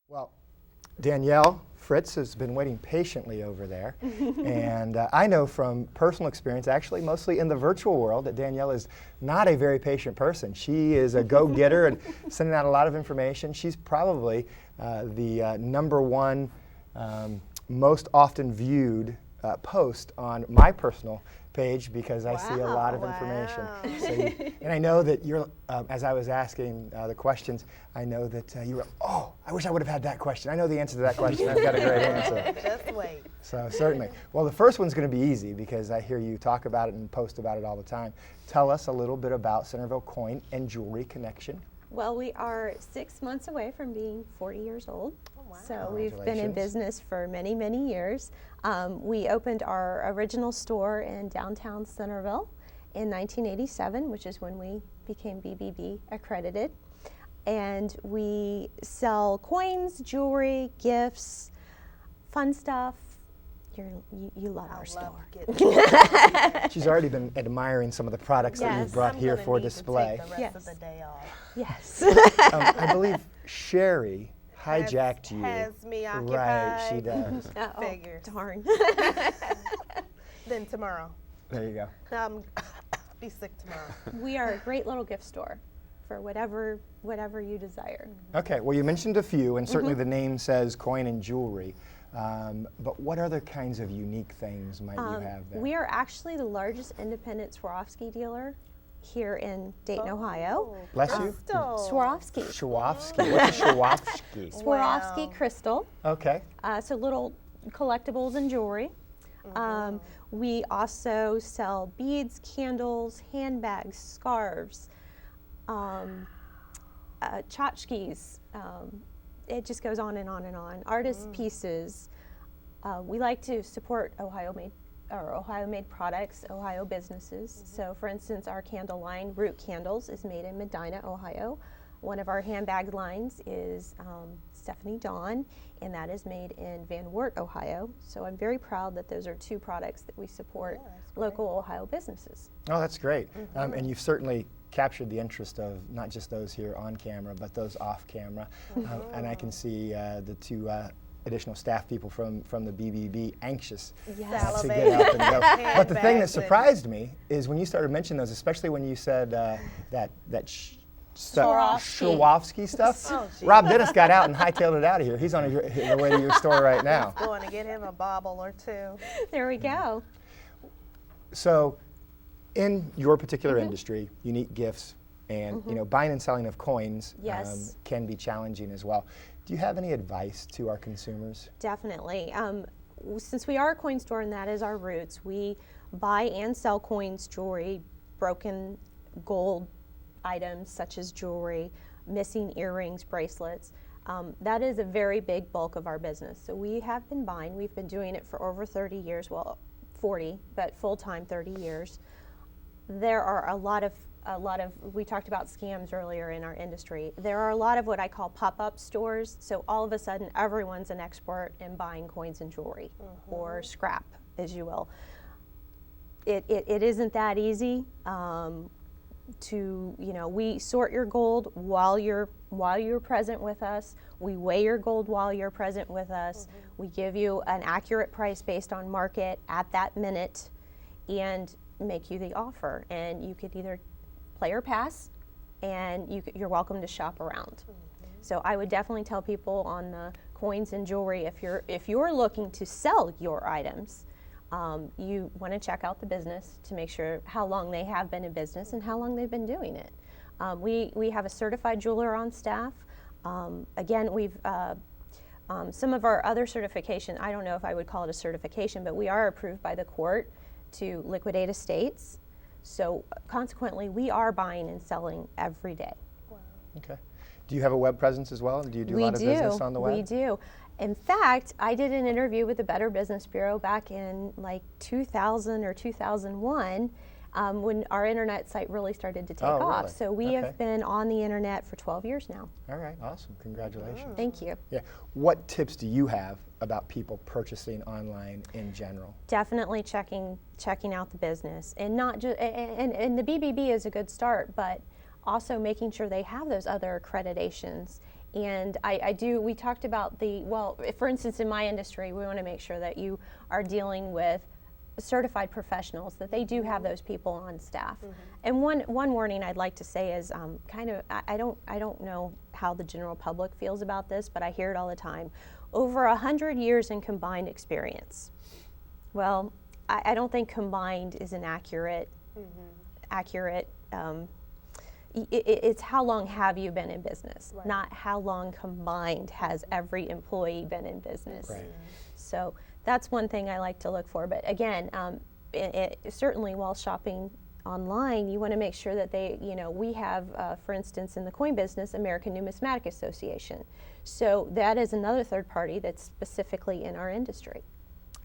Well, Danielle Fritz has been waiting patiently over there. And I know from personal experience, actually mostly in the virtual world, that Danielle is not a very patient person. She is a go-getter and sending out a lot of information. She's probably the #1 most often viewed post on my personal page because I see a lot of information. So and I know that you're, as I was asking the questions, I know that you were, oh, I wish I would have had that question. I know the answer to that question. I've got a great answer. Just wait. So certainly. Well, the first one's going to be easy because I hear you talk about it and post about it all the time. Tell us a little bit about Centerville Coin and Jewelry Connection. Well, we are 6 months away from being 40 years old. Oh, wow. So we've been in business for many, many years. We opened our original store in downtown Centerville in 1987, which is when we became BBB accredited. And we sell coins, jewelry, gifts, fun stuff. You love our store. She's already been admiring some of the products that you've brought here for display. To take the rest of the day off. Yes. I believe Sherry hijacked you. Has me occupied. Right, she does. Figures. Darn. Then tomorrow. There you go. Be sick tomorrow. We are a great little gift store for whatever you desire. Okay, well you mentioned a few, and certainly the name says coin and jewelry. But what other kinds of unique things might you have there? We are actually the largest independent Swarovski dealer here in Dayton, Ohio. Bless you. Swarovski. Swarovski. What's a Swarovski? Swarovski crystal. Okay. So little collectibles and jewelry. We also sell beads, candles, handbags, scarves, tchotchkes. It just goes on and on and on. Artist pieces. We like to support Ohio-made products, Ohio businesses. So, for instance, our candle line, Root Candles, is made in Medina, Ohio. One of our handbag lines is Stephanie Dawn, and that is made in Van Wert, Ohio. So I'm very proud that those are two products that we support local Ohio businesses. Oh, that's great. And you've certainly captured the interest of not just those here on camera, but those off camera. And I can see the two additional staff people from the BBB anxious to get up and go. But the thing that surprised me is when you started mentioning those, especially when you said that Swarovski stuff. Oh, Rob Dennis got out and hightailed it out of here. He's on the way to your store right now. Going to get him a bauble or two. There we go. So, in your particular industry, unique gifts and buying and selling of coins can be challenging as well. Do you have any advice to our consumers? Definitely. Since we are a coin store and that is our roots, we buy and sell coins, jewelry, broken gold items such as jewelry, missing earrings, bracelets. That is a very big bulk of our business. So we have been buying. We've been doing it for over 30 years, well, 40, but full-time 30 years. There are a lot of, we talked about scams earlier in our industry. There are a lot of what I call pop-up stores. So all of a sudden, everyone's an expert in buying coins and jewelry, or scrap, as you will. It isn't that easy. We sort your gold while you're present with us. We weigh your gold while you're present with us. We give you an accurate price based on market at that minute and make you the offer. And you could either play or pass, and you're welcome to shop around. So I would definitely tell people on the coins and jewelry, if you're looking to sell your items, you want to check out the business to make sure how long they have been in business and how long they've been doing it. We have a certified jeweler on staff. Again, we've some of our other certification, I don't know if I would call it a certification, but we are approved by the court to liquidate estates. So consequently, we are buying and selling every day. Wow. Okay. Do you have a web presence as well? Do you do a lot of business on the web? We do. In fact, I did an interview with the Better Business Bureau back in like 2000 or 2001 when our internet site really started to take off. Really? So we have been on the internet for 12 years now. All right, awesome. Congratulations. Thank you. Yeah. What tips do you have about people purchasing online in general? Definitely checking out the business, and not just and the BBB is a good start, but also making sure they have those other accreditations And we talked about for instance, in my industry, we want to make sure that you are dealing with certified professionals, that they do have those people on staff. And one warning I'd like to say is I don't know how the general public feels about this, but I hear it all the time. Over 100 years in combined experience. Well, I don't think combined is an accurate. It's how long have you been in business, not how long combined has every employee been in business. Right. So that's one thing I like to look for. But again, certainly while shopping online, you want to make sure that we have, for instance, in the coin business, American Numismatic Association. So that is another third party that's specifically in our industry.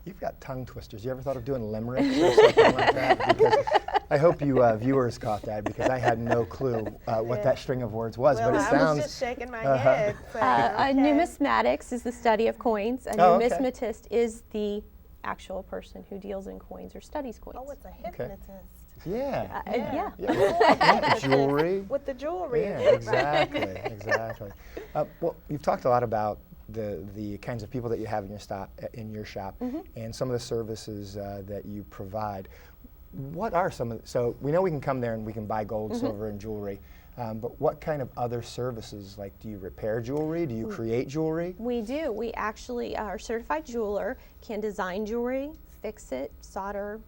You've got tongue twisters. You ever thought of doing limericks or something like that? Because I hope you viewers caught that, because I had no clue what that string of words was. Well, but it I sounds. was just shaking my head. So, Numismatics is the study of coins. A Oh, okay. numismatist is the actual person who deals in coins or studies coins. Oh, it's a hypnotist. Yeah. Yeah. Yeah. Jewelry. With the jewelry. Yeah, exactly. Well, you've talked a lot about the kinds of people that you have in your shop, and some of the services that you provide. What are so we know we can come there and we can buy gold, silver, and jewelry, but what kind of other services, like do you repair jewelry? Do you create jewelry? We do. We actually, our certified jeweler can design jewelry, fix it, solder.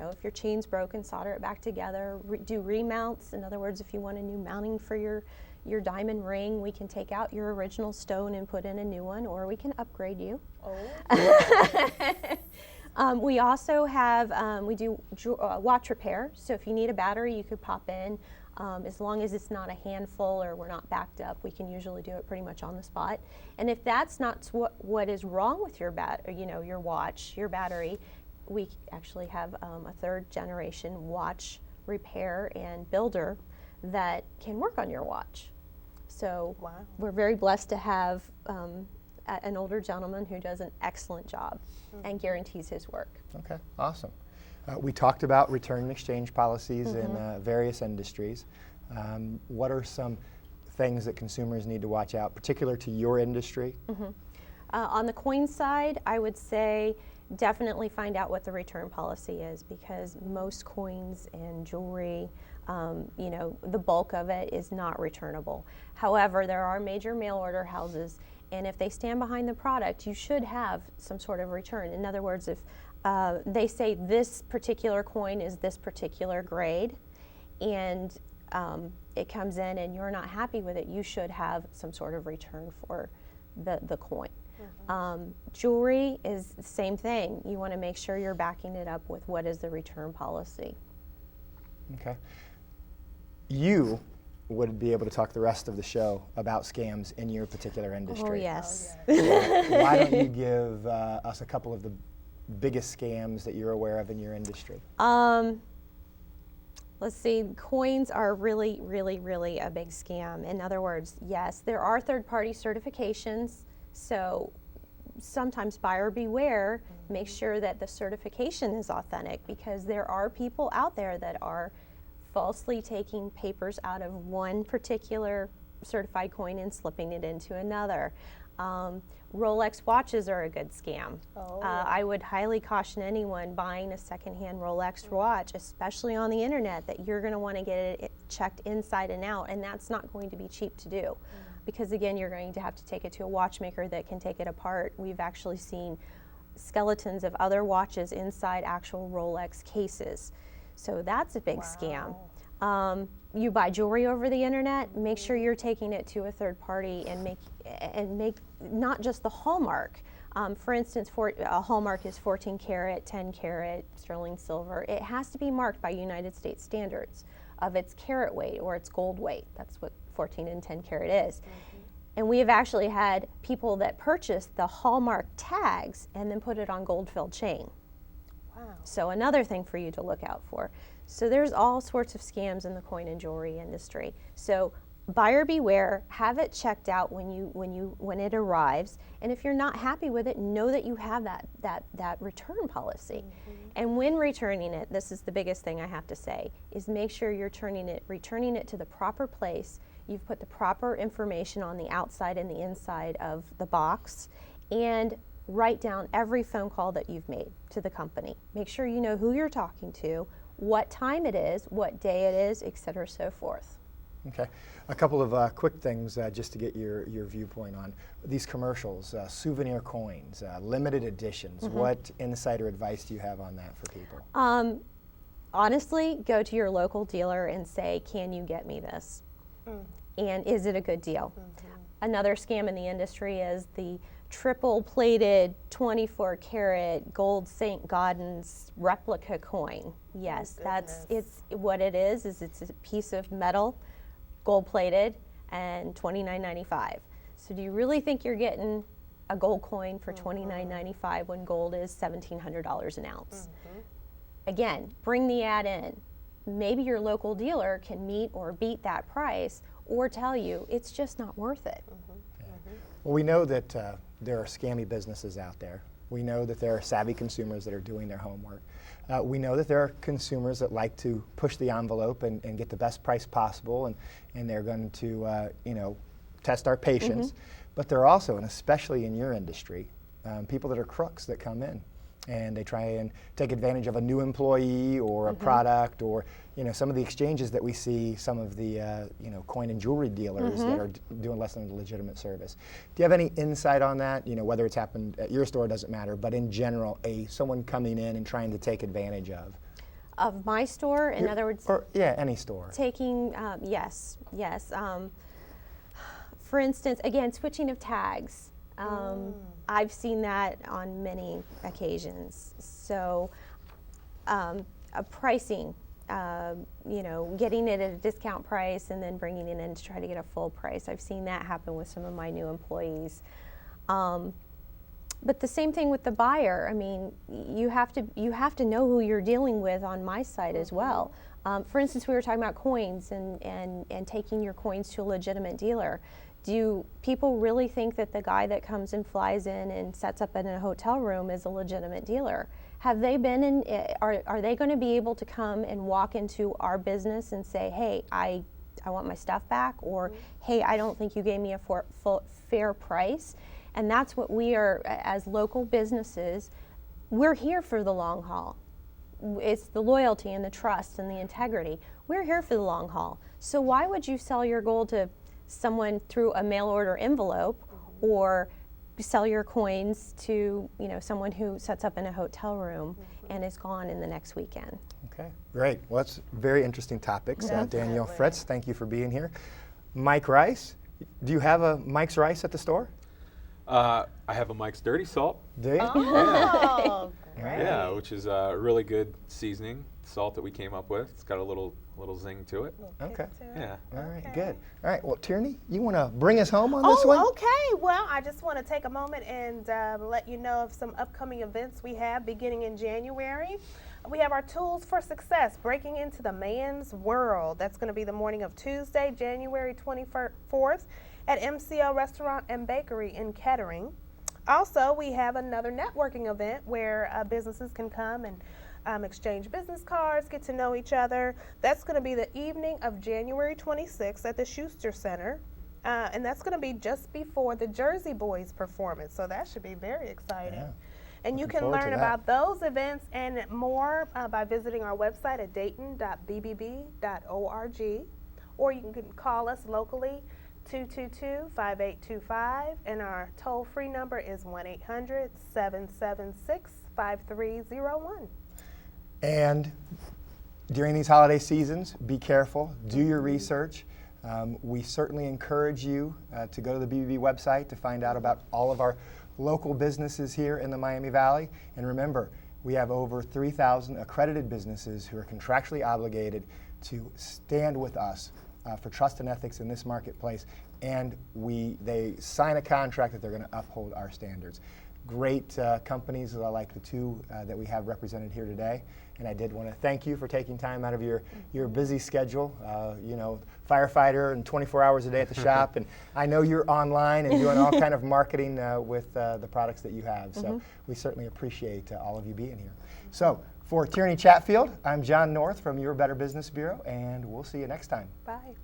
If your chain's broken, solder it back together. Do remounts. In other words, if you want a new mounting for your diamond ring, we can take out your original stone and put in a new one, or we can upgrade you. We also have, we do watch repair. So if you need a battery, you could pop in. As long as it's not a handful or we're not backed up, we can usually do it pretty much on the spot. And if that's not what is wrong with your your watch, your battery, we actually have a third generation watch repair and builder that can work on your watch. So we're very blessed to have an older gentleman who does an excellent job and guarantees his work. Okay, awesome. We talked about return and exchange policies in various industries. What are some things that consumers need to watch out, particular to your industry? On the coin side, I would say definitely find out what the return policy is, because most coins and jewelry, the bulk of it is not returnable. However, there are major mail order houses, and if they stand behind the product, you should have some sort of return. In other words, if they say this particular coin is this particular grade, and it comes in and you're not happy with it, you should have some sort of return for the coin. Jewelry is the same thing. You want to make sure you're backing it up with what is the return policy. Okay. You would be able to talk the rest of the show about scams in your particular industry. Oh, yes. Why don't you give us a couple of the biggest scams that you're aware of in your industry? Let's see, coins are really, really, really a big scam. In other words, yes, there are third-party certifications, so sometimes buyer beware, make sure that the certification is authentic, because there are people out there that are falsely taking papers out of one particular certified coin and slipping it into another. Rolex watches are a good scam. I would highly caution anyone buying a secondhand Rolex watch, especially on the internet, that you're going to want to get it checked inside and out, and that's not going to be cheap to do. Because again, you're going to have to take it to a watchmaker that can take it apart. We've actually seen skeletons of other watches inside actual Rolex cases. So that's a big scam. You buy jewelry over the internet, make sure you're taking it to a third party and make not just the hallmark. For instance, a hallmark is 14 karat, 10 karat sterling silver. It has to be marked by United States standards of its carat weight or its gold weight. That's what 14 and 10 karat is. And we have actually had people that purchased the hallmark tags and then put it on gold-filled chain. So another thing for you to look out for. So there's all sorts of scams in the coin and jewelry industry. So buyer beware, have it checked out when it arrives, and if you're not happy with it, know that you have that return policy. And when returning it, this is the biggest thing I have to say, is make sure you're returning it to the proper place. you've put the proper information on the outside and the inside of the box, and write down every phone call that you've made to the company. Make sure you know who you're talking to, what time it is, what day it is, et cetera, so forth. Okay. A couple of quick things just to get your viewpoint on these commercials, souvenir coins, limited editions. What insight or advice do you have on that for people? Honestly, go to your local dealer and say, can you get me this? And is it a good deal? Another scam in the industry is the triple-plated 24-karat gold St. Gaudens replica coin. Yes, it's what it is it's a piece of metal, gold-plated, and $29.95. So do you really think you're getting a gold coin for $29.95 when gold is $1,700 an ounce? Again, bring the ad in. Maybe your local dealer can meet or beat that price, or tell you it's just not worth it. Well, we know that there are scammy businesses out there. We know that there are savvy consumers that are doing their homework. We know that there are consumers that like to push the envelope and get the best price possible, and they're going to test our patience. But there are also, and especially in your industry, people that are crooks that come in and they try and take advantage of a new employee or a product, or some of the exchanges that we see, some of the coin and jewelry dealers that are doing less than a legitimate service. Do you have any insight on that? Whether it's happened at your store doesn't matter, but in general, someone coming in and trying to take advantage Of my store, in other words, or any store. taking, yes. For instance, again, switching of tags. I've seen that on many occasions. So, pricing, getting it at a discount price and then bringing it in to try to get a full price. I've seen that happen with some of my new employees. But the same thing with the buyer. I mean, you have to know who you're dealing with on my side as well. For instance, we were talking about coins and taking your coins to a legitimate dealer. Do people really think that the guy that comes and flies in and sets up in a hotel room is a legitimate dealer? Have they been in, are they going to be able to come and walk into our business and say, hey, I want my stuff back, or hey, I don't think you gave me a fair price? And that's what we are, as local businesses, we're here for the long haul. It's the loyalty and the trust and the integrity. We're here for the long haul. So why would you sell your gold to someone through a mail order envelope, or sell your coins to someone who sets up in a hotel room and is gone in the next weekend? Okay, great. Well, that's very interesting topics. Danielle Fritz, thank you for being here. Mike Rice, do you have a Mike's Rice at the store? I have a Mike's Dirty Salt. Do you? Oh, great. Yeah, which is a really good seasoning salt that we came up with. It's got a little zing to it. Okay. Yeah. All right, good. All right, well, Tierney, you want to bring us home on this one? Okay. Well, I just want to take a moment and let you know of some upcoming events we have beginning in January. We have our Tools for Success, Breaking into the Man's World. That's going to be the morning of Tuesday, January 24th at MCL Restaurant and Bakery in Kettering. Also, we have another networking event where businesses can come and exchange business cards, get to know each other. That's going to be the evening of January 26th at the Schuster Center. And that's going to be just before the Jersey Boys performance. So that should be very exciting. Yeah. And you can learn about those events and more by visiting our website at dayton.bbb.org. Or you can call us locally, 222-5825, and our toll-free number is 1-800-776-5301. And during these holiday seasons, be careful, do your research. We certainly encourage you to go to the BBB website to find out about all of our local businesses here in the Miami Valley. And remember, we have over 3,000 accredited businesses who are contractually obligated to stand with us for trust and ethics in this marketplace, and they sign a contract that they're going to uphold our standards. Great companies like the two that we have represented here today, and I did want to thank you for taking time out of your busy schedule. Firefighter and 24 hours a day at the shop, and I know you're online and doing all kind of marketing with the products that you have. So we certainly appreciate all of you being here. So for Tierney Chatfield, I'm John North from Your Better Business Bureau, and we'll see you next time. Bye.